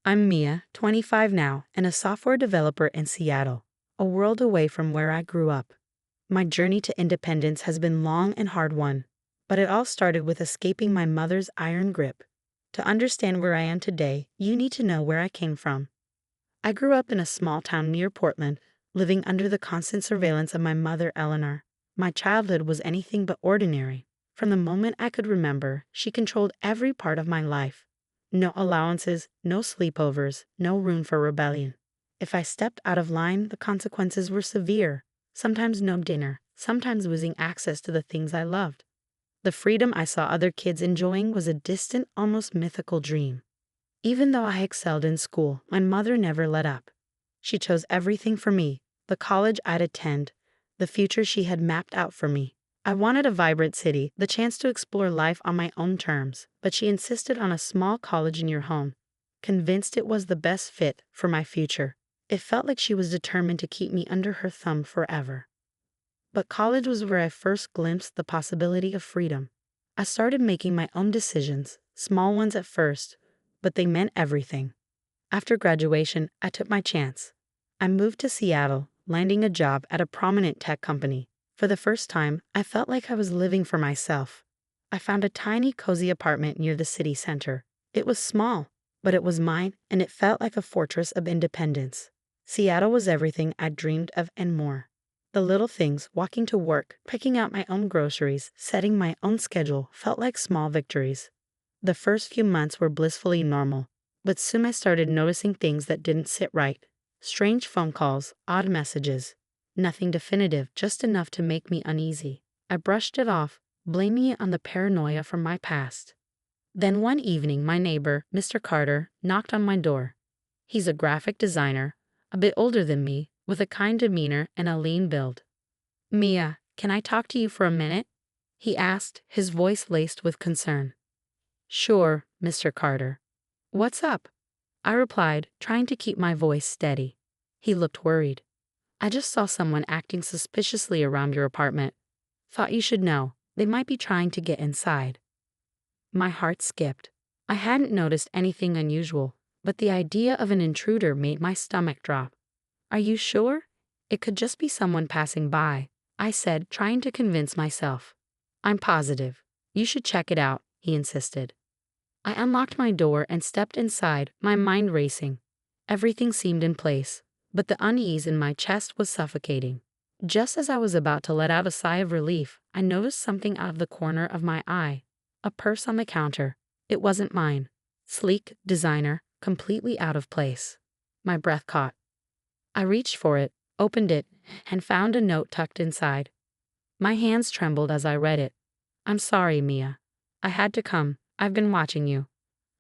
I'm Mia, 25 now, and a software developer in Seattle, a world away from where I grew up. My journey to independence has been long and hard one, but it all started with escaping my mother's iron grip. To understand where I am today, you need to know where I came from. I grew up in a small town near Portland, living under the constant surveillance of my mother, Eleanor. My childhood was anything but ordinary. From the moment I could remember, she controlled every part of my life. No allowances, no sleepovers, no room for rebellion. If I stepped out of line, the consequences were severe. Sometimes no dinner, sometimes losing access to the things I loved. The freedom I saw other kids enjoying was a distant, almost mythical dream. Even though I excelled in school, my mother never let up. She chose everything for me, the college I'd attend, the future she had mapped out for me. I wanted a vibrant city, the chance to explore life on my own terms, but she insisted on a small college near home, convinced it was the best fit for my future. It felt like she was determined to keep me under her thumb forever. But college was where I first glimpsed the possibility of freedom. I started making my own decisions, small ones at first, but they meant everything. After graduation, I took my chance. I moved to Seattle, landing a job at a prominent tech company. For the first time, I felt like I was living for myself. I found a tiny, cozy apartment near the city center. It was small, but it was mine, and it felt like a fortress of independence. Seattle was everything I'd dreamed of and more. The little things, walking to work, picking out my own groceries, setting my own schedule, felt like small victories. The first few months were blissfully normal, but soon I started noticing things that didn't sit right. Strange phone calls, odd messages. Nothing definitive, just enough to make me uneasy. I brushed it off, blaming it on the paranoia from my past. Then one evening, my neighbor, Mr. Carter, knocked on my door. He's a graphic designer, a bit older than me, with a kind demeanor and a lean build. "Mia, can I talk to you for a minute?" he asked, his voice laced with concern. "Sure, Mr. Carter. What's up?" I replied, trying to keep my voice steady. He looked worried. "I just saw someone acting suspiciously around your apartment. Thought you should know. They might be trying to get inside." My heart skipped. I hadn't noticed anything unusual, but the idea of an intruder made my stomach drop. "Are you sure? It could just be someone passing by," I said, trying to convince myself. "I'm positive. You should check it out," he insisted. I unlocked my door and stepped inside, my mind racing. Everything seemed in place, but the unease in my chest was suffocating. Just as I was about to let out a sigh of relief, I noticed something out of the corner of my eye. A purse on the counter. It wasn't mine. Sleek, designer, completely out of place. My breath caught. I reached for it, opened it, and found a note tucked inside. My hands trembled as I read it. "I'm sorry, Mia. I had to come. I've been watching you.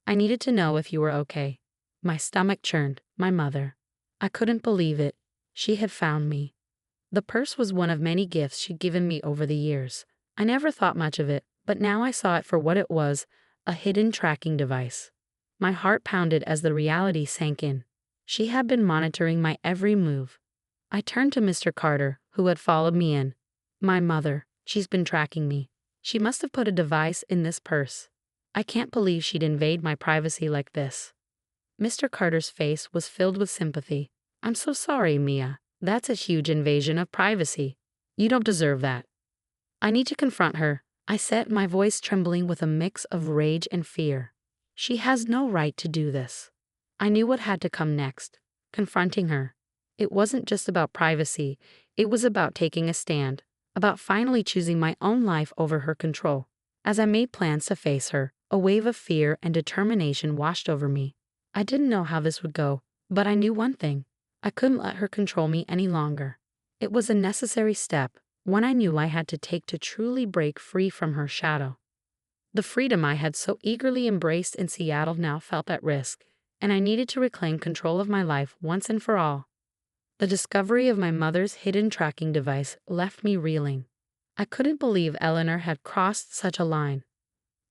I needed to know if you were okay." My stomach churned. My mother. I couldn't believe it. She had found me. The purse was one of many gifts she'd given me over the years. I never thought much of it, but now I saw it for what it was, a hidden tracking device. My heart pounded as the reality sank in. She had been monitoring my every move. I turned to Mr. Carter, who had followed me in. "My mother. She's been tracking me. She must have put a device in this purse. I can't believe she'd invade my privacy like this." Mr. Carter's face was filled with sympathy. "I'm so sorry, Mia. That's a huge invasion of privacy. You don't deserve that." "I need to confront her," I said, my voice trembling with a mix of rage and fear. "She has no right to do this." I knew what had to come next. Confronting her. It wasn't just about privacy. It was about taking a stand, about finally choosing my own life over her control. As I made plans to face her, a wave of fear and determination washed over me. I didn't know how this would go, but I knew one thing. I couldn't let her control me any longer. It was a necessary step, one I knew I had to take to truly break free from her shadow. The freedom I had so eagerly embraced in Seattle now felt at risk, and I needed to reclaim control of my life once and for all. The discovery of my mother's hidden tracking device left me reeling. I couldn't believe Eleanor had crossed such a line.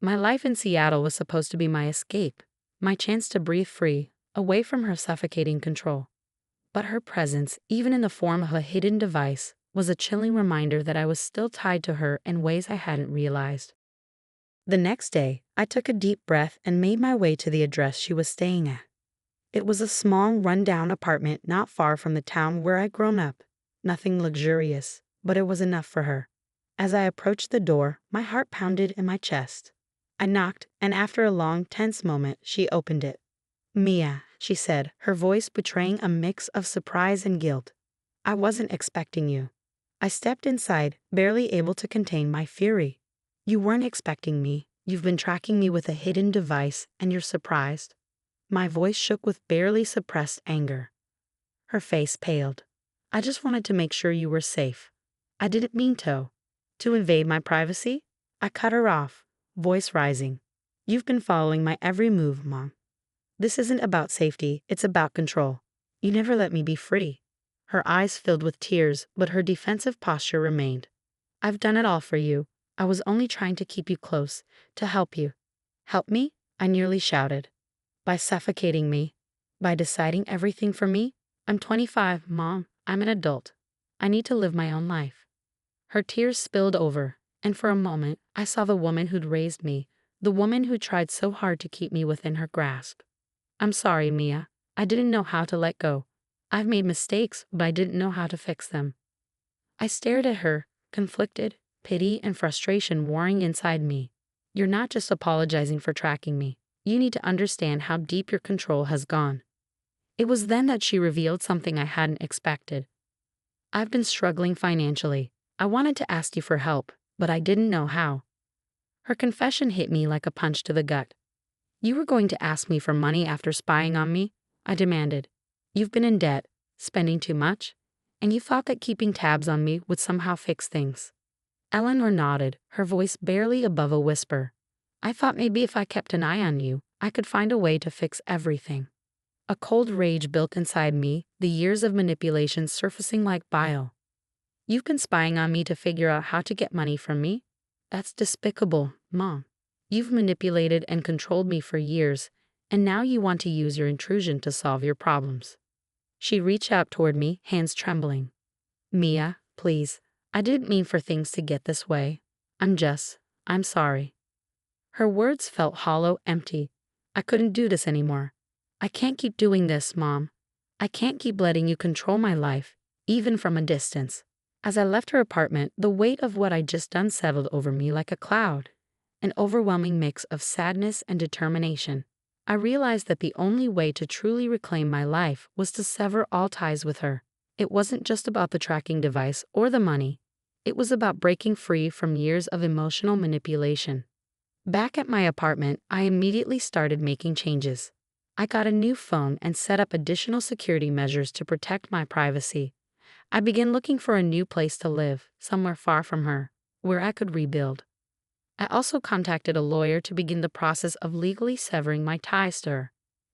My life in Seattle was supposed to be my escape, my chance to breathe free, away from her suffocating control. But her presence, even in the form of a hidden device, was a chilling reminder that I was still tied to her in ways I hadn't realized. The next day, I took a deep breath and made my way to the address she was staying at. It was a small, run-down apartment not far from the town where I'd grown up. Nothing luxurious, but it was enough for her. As I approached the door, my heart pounded in my chest. I knocked, and after a long, tense moment, she opened it. "Mia," she said, her voice betraying a mix of surprise and guilt. "I wasn't expecting you." I stepped inside, barely able to contain my fury. "You weren't expecting me. You've been tracking me with a hidden device, and you're surprised?" My voice shook with barely suppressed anger. Her face paled. "I just wanted to make sure you were safe. I didn't mean to. To invade my privacy?" I cut her off, voice rising. "You've been following my every move, Mom. This isn't about safety, it's about control. You never let me be free." Her eyes filled with tears, but her defensive posture remained. "I've done it all for you. I was only trying to keep you close, to help you." "Help me?" I nearly shouted. "By suffocating me. By deciding everything for me? I'm 25, Mom. I'm an adult. I need to live my own life." Her tears spilled over, and for a moment, I saw the woman who'd raised me, the woman who tried so hard to keep me within her grasp. "I'm sorry, Mia. I didn't know how to let go. I've made mistakes, but I didn't know how to fix them." I stared at her, conflicted, pity and frustration warring inside me. "You're not just apologizing for tracking me. You need to understand how deep your control has gone." It was then that she revealed something I hadn't expected. "I've been struggling financially. I wanted to ask you for help, but I didn't know how." Her confession hit me like a punch to the gut. "You were going to ask me for money after spying on me?" I demanded. "You've been in debt, spending too much, and you thought that keeping tabs on me would somehow fix things." Eleanor nodded, her voice barely above a whisper. "I thought maybe if I kept an eye on you, I could find a way to fix everything." A cold rage built inside me, the years of manipulation surfacing like bile. "You've been spying on me to figure out how to get money from me? That's despicable, Mom. You've manipulated and controlled me for years, and now you want to use your intrusion to solve your problems." She reached out toward me, hands trembling. "Mia, please. I didn't mean for things to get this way. I'm sorry." Her words felt hollow, empty. I couldn't do this anymore. "I can't keep doing this, Mom. I can't keep letting you control my life, even from a distance." As I left her apartment, the weight of what I'd just done settled over me like a cloud, an overwhelming mix of sadness and determination. I realized that the only way to truly reclaim my life was to sever all ties with her. It wasn't just about the tracking device or the money. It was about breaking free from years of emotional manipulation. Back at my apartment, I immediately started making changes. I got a new phone and set up additional security measures to protect my privacy. I began looking for a new place to live, somewhere far from her, where I could rebuild. I also contacted a lawyer to begin the process of legally severing my ties to her.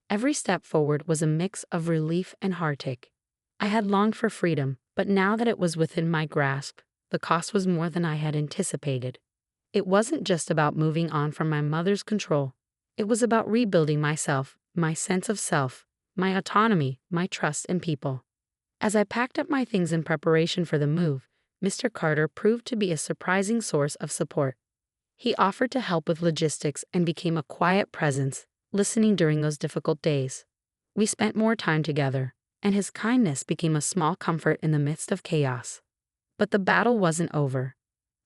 Every step forward was a mix of relief and heartache. I had longed for freedom, but now that it was within my grasp, the cost was more than I had anticipated. It wasn't just about moving on from my mother's control. It was about rebuilding myself, my sense of self, my autonomy, my trust in people. As I packed up my things in preparation for the move, Mr. Carter proved to be a surprising source of support. He offered to help with logistics and became a quiet presence, listening during those difficult days. We spent more time together, and his kindness became a small comfort in the midst of chaos. But the battle wasn't over.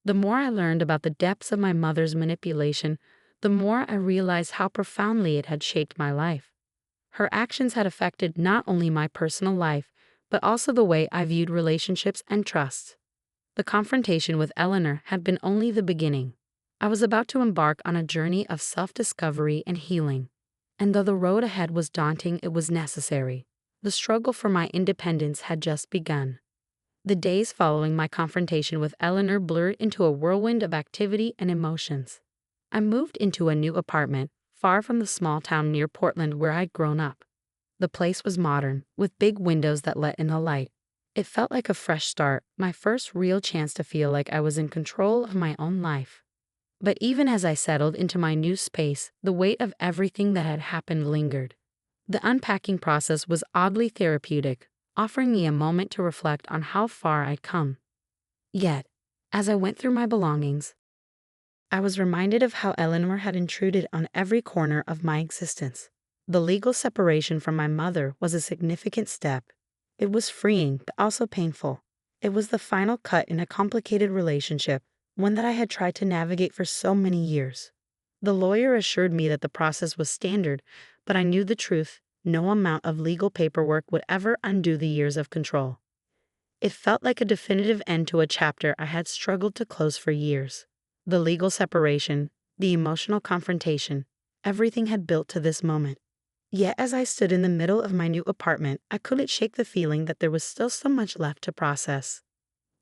The more I learned about the depths of my mother's manipulation, the more I realized how profoundly it had shaped my life. Her actions had affected not only my personal life, but also the way I viewed relationships and trust. The confrontation with Eleanor had been only the beginning. I was about to embark on a journey of self-discovery and healing. And though the road ahead was daunting, it was necessary. The struggle for my independence had just begun. The days following my confrontation with Eleanor blurred into a whirlwind of activity and emotions. I moved into a new apartment, far from the small town near Portland where I'd grown up. The place was modern, with big windows that let in the light. It felt like a fresh start, my first real chance to feel like I was in control of my own life. But even as I settled into my new space, the weight of everything that had happened lingered. The unpacking process was oddly therapeutic, offering me a moment to reflect on how far I'd come. Yet, as I went through my belongings, I was reminded of how Eleanor had intruded on every corner of my existence. The legal separation from my mother was a significant step. It was freeing, but also painful. It was the final cut in a complicated relationship, one that I had tried to navigate for so many years. The lawyer assured me that the process was standard, but I knew the truth. No amount of legal paperwork would ever undo the years of control. It felt like a definitive end to a chapter I had struggled to close for years. The legal separation, the emotional confrontation, everything had built to this moment. Yet as I stood in the middle of my new apartment, I couldn't shake the feeling that there was still so much left to process.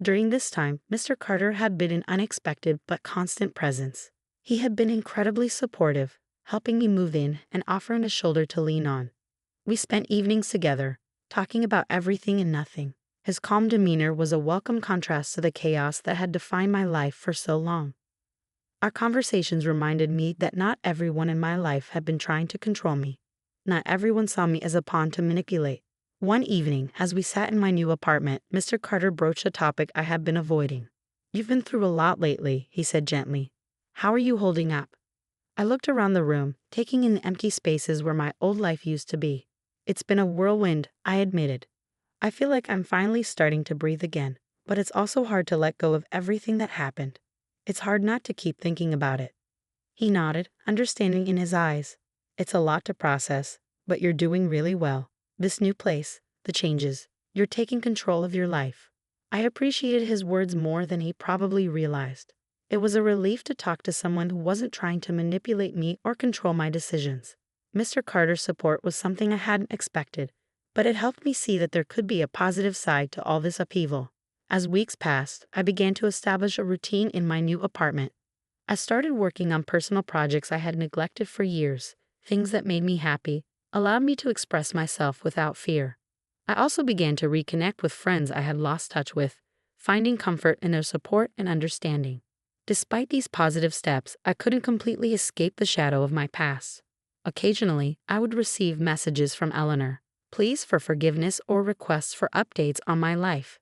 During this time, Mr. Carter had been an unexpected but constant presence. He had been incredibly supportive, helping me move in and offering a shoulder to lean on. We spent evenings together, talking about everything and nothing. His calm demeanor was a welcome contrast to the chaos that had defined my life for so long. Our conversations reminded me that not everyone in my life had been trying to control me. Not everyone saw me as a pawn to manipulate. One evening, as we sat in my new apartment, Mr. Carter broached a topic I had been avoiding. "You've been through a lot lately," he said gently. "How are you holding up?" I looked around the room, taking in the empty spaces where my old life used to be. "It's been a whirlwind," I admitted. "I feel like I'm finally starting to breathe again, but it's also hard to let go of everything that happened. It's hard not to keep thinking about it." He nodded, understanding in his eyes. "It's a lot to process, but you're doing really well. This new place, the changes, you're taking control of your life." I appreciated his words more than he probably realized. It was a relief to talk to someone who wasn't trying to manipulate me or control my decisions. Mr. Carter's support was something I hadn't expected, but it helped me see that there could be a positive side to all this upheaval. As weeks passed, I began to establish a routine in my new apartment. I started working on personal projects I had neglected for years, things that made me happy, allowed me to express myself without fear. I also began to reconnect with friends I had lost touch with, finding comfort in their support and understanding. Despite these positive steps, I couldn't completely escape the shadow of my past. Occasionally, I would receive messages from Eleanor, pleas for forgiveness or requests for updates on my life.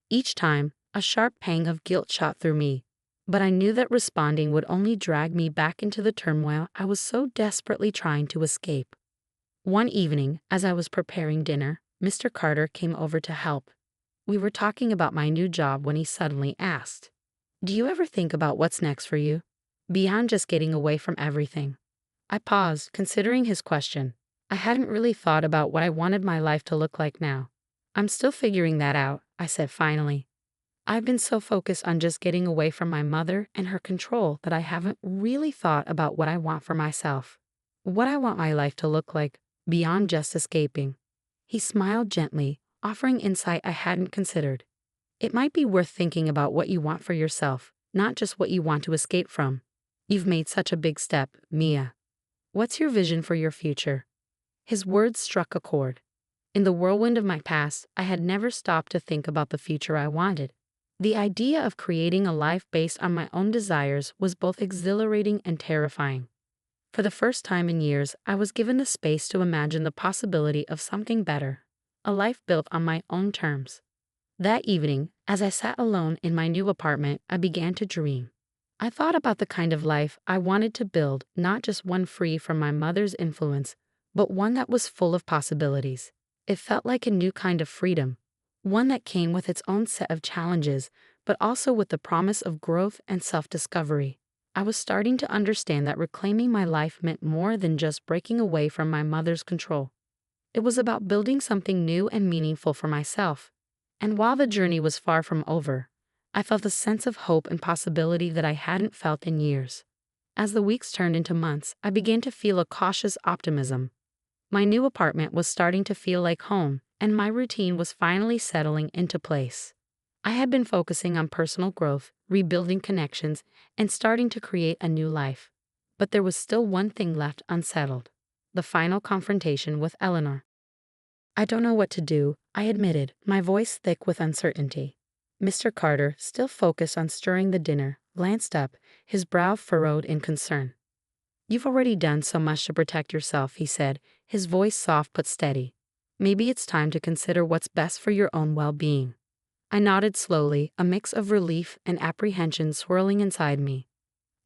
Each time, a sharp pang of guilt shot through me, but I knew that responding would only drag me back into the turmoil I was so desperately trying to escape. One evening, as I was preparing dinner, Mr. Carter came over to help. We were talking about my new job when he suddenly asked, "Do you ever think about what's next for you? Beyond just getting away from everything?" I paused, considering his question. I hadn't really thought about what I wanted my life to look like now. "I'm still figuring that out," I said finally. "I've been so focused on just getting away from my mother and her control that I haven't really thought about what I want for myself. What I want my life to look like, beyond just escaping." He smiled gently, offering insight I hadn't considered. "It might be worth thinking about what you want for yourself, not just what you want to escape from. You've made such a big step, Mia. What's your vision for your future?" His words struck a chord. In the whirlwind of my past, I had never stopped to think about the future I wanted. The idea of creating a life based on my own desires was both exhilarating and terrifying. For the first time in years, I was given the space to imagine the possibility of something better, a life built on my own terms. That evening, as I sat alone in my new apartment, I began to dream. I thought about the kind of life I wanted to build, not just one free from my mother's influence, but one that was full of possibilities. It felt like a new kind of freedom, one that came with its own set of challenges, but also with the promise of growth and self-discovery. I was starting to understand that reclaiming my life meant more than just breaking away from my mother's control. It was about building something new and meaningful for myself. And while the journey was far from over, I felt a sense of hope and possibility that I hadn't felt in years. As the weeks turned into months, I began to feel a cautious optimism. My new apartment was starting to feel like home, and my routine was finally settling into place. I had been focusing on personal growth, rebuilding connections, and starting to create a new life. But there was still one thing left unsettled: the final confrontation with Eleanor. "I don't know what to do," I admitted, my voice thick with uncertainty. Mr. Carter, still focused on stirring the dinner, glanced up, his brow furrowed in concern. "You've already done so much to protect yourself," he said, his voice soft but steady. "Maybe it's time to consider what's best for your own well-being." I nodded slowly, a mix of relief and apprehension swirling inside me.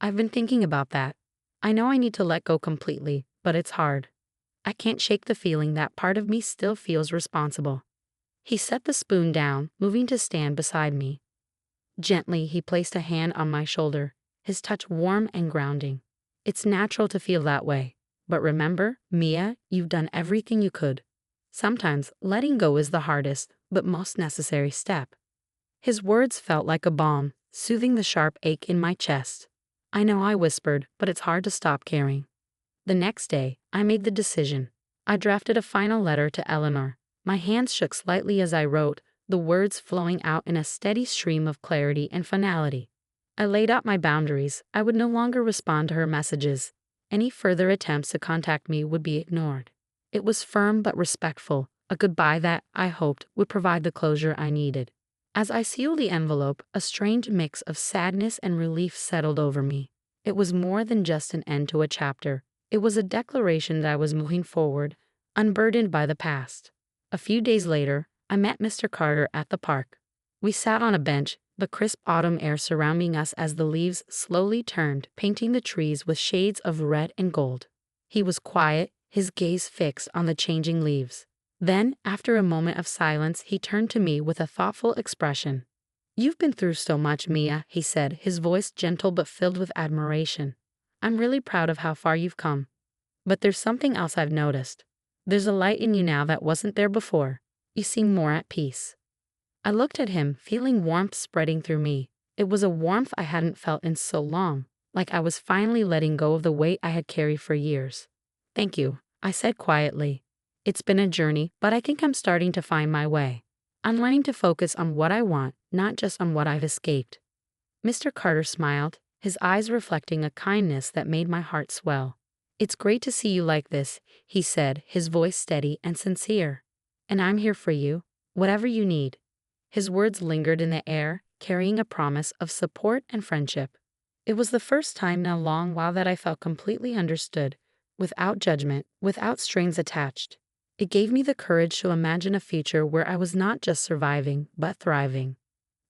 "I've been thinking about that. I know I need to let go completely, but it's hard." I can't shake the feeling that part of me still feels responsible. He set the spoon down, moving to stand beside me. Gently, he placed a hand on my shoulder, his touch warm and grounding. It's natural to feel that way. But remember, Mia, you've done everything you could. Sometimes letting go is the hardest, but most necessary step. His words felt like a balm, soothing the sharp ache in my chest. I know, I whispered, but it's hard to stop caring. The next day, I made the decision. I drafted a final letter to Eleanor. My hands shook slightly as I wrote, the words flowing out in a steady stream of clarity and finality. I laid out my boundaries. I would no longer respond to her messages. Any further attempts to contact me would be ignored. It was firm but respectful, a goodbye that, I hoped, would provide the closure I needed. As I sealed the envelope, a strange mix of sadness and relief settled over me. It was more than just an end to a chapter. It was a declaration that I was moving forward, unburdened by the past. A few days later, I met Mr. Carter at the park. We sat on a bench, the crisp autumn air surrounding us as the leaves slowly turned, painting the trees with shades of red and gold. He was quiet, his gaze fixed on the changing leaves. Then, after a moment of silence, he turned to me with a thoughtful expression. "You've been through so much, Mia," he said, his voice gentle but filled with admiration. "I'm really proud of how far you've come. But there's something else I've noticed. There's a light in you now that wasn't there before. You seem more at peace." I looked at him, feeling warmth spreading through me. It was a warmth I hadn't felt in so long, like I was finally letting go of the weight I had carried for years. "Thank you," I said quietly. "It's been a journey, but I think I'm starting to find my way. I'm learning to focus on what I want, not just on what I've escaped." Mr. Carter smiled, his eyes reflecting a kindness that made my heart swell. "It's great to see you like this," he said, his voice steady and sincere. "And I'm here for you, whatever you need." His words lingered in the air, carrying a promise of support and friendship. It was the first time in a long while that I felt completely understood, without judgment, without strings attached. It gave me the courage to imagine a future where I was not just surviving, but thriving.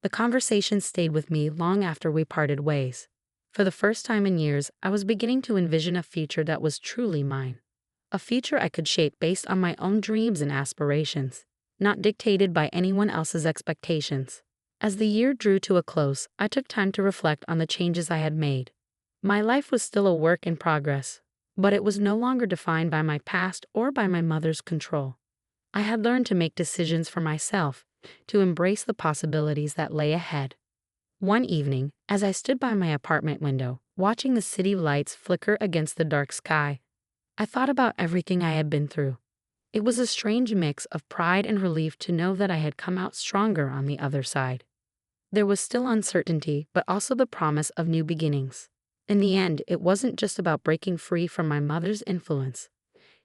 The conversation stayed with me long after we parted ways. For the first time in years, I was beginning to envision a future that was truly mine. A future I could shape based on my own dreams and aspirations, not dictated by anyone else's expectations. As the year drew to a close, I took time to reflect on the changes I had made. My life was still a work in progress, but it was no longer defined by my past or by my mother's control. I had learned to make decisions for myself, to embrace the possibilities that lay ahead. One evening, as I stood by my apartment window, watching the city lights flicker against the dark sky, I thought about everything I had been through. It was a strange mix of pride and relief to know that I had come out stronger on the other side. There was still uncertainty, but also the promise of new beginnings. In the end, it wasn't just about breaking free from my mother's influence.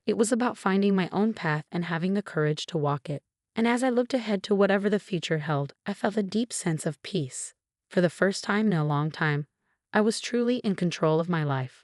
It was about finding my own path and having the courage to walk it. And as I looked ahead to whatever the future held, I felt a deep sense of peace. For the first time in a long time, I was truly in control of my life.